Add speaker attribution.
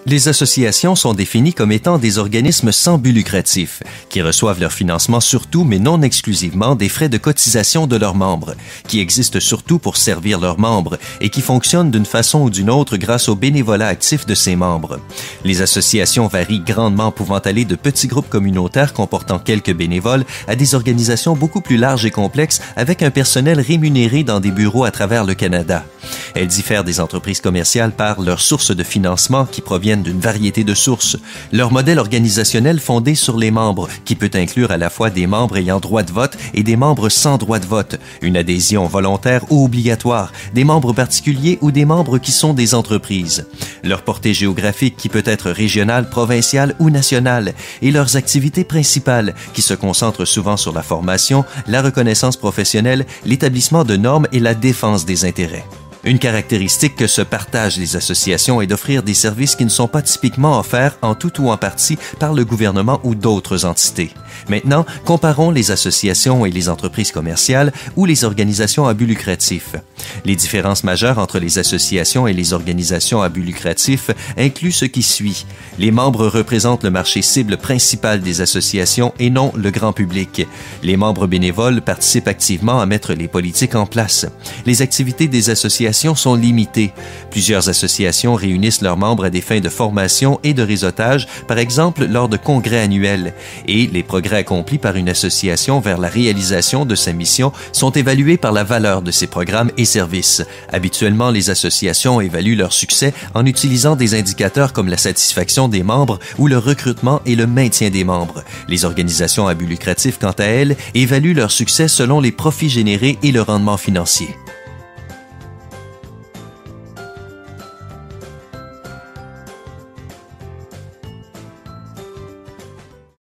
Speaker 1: Les associations sont définies comme étant des organismes sans but lucratif, qui reçoivent leur financement surtout, mais non exclusivement, des frais de cotisation de leurs membres, qui existent surtout pour servir leurs membres et qui fonctionnent d'une façon ou d'une autre grâce au bénévolat actif de ses membres. Les associations varient grandement, pouvant aller de petits groupes communautaires comportant quelques bénévoles à des organisations beaucoup plus larges et complexes avec un personnel rémunéré dans des bureaux à travers le Canada. Elles diffèrent des entreprises commerciales par leurs sources de financement qui proviennent d'une variété de sources, leur modèle organisationnel fondé sur les membres, qui peut inclure à la fois des membres ayant droit de vote et des membres sans droit de vote, une adhésion volontaire ou obligatoire, des membres particuliers ou des membres qui sont des entreprises, leur portée géographique qui peut être régionale, provinciale ou nationale, et leurs activités principales, qui se concentrent souvent sur la formation, la reconnaissance professionnelle, l'établissement de normes et la défense des intérêts. Une caractéristique que se partagent les associations est d'offrir des services qui ne sont pas typiquement offerts en tout ou en partie par le gouvernement ou d'autres entités. Maintenant, comparons les associations et les entreprises commerciales ou les organisations à but lucratif. Les différences majeures entre les associations et les organisations à but lucratif incluent ce qui suit. Les membres représentent le marché cible principal des associations et non le grand public. Les membres bénévoles participent activement à mettre les politiques en place. Les activités des associations sont limitées. Plusieurs associations réunissent leurs membres à des fins de formation et de réseautage, par exemple lors de congrès annuels, et les progrès accomplis par une association vers la réalisation de sa mission sont évalués par la valeur de ses programmes et services. Habituellement, les associations évaluent leur succès en utilisant des indicateurs comme la satisfaction des membres ou le recrutement et le maintien des membres. Les organisations à but lucratif, quant à elles, évaluent leur succès selon les profits générés et le rendement financier.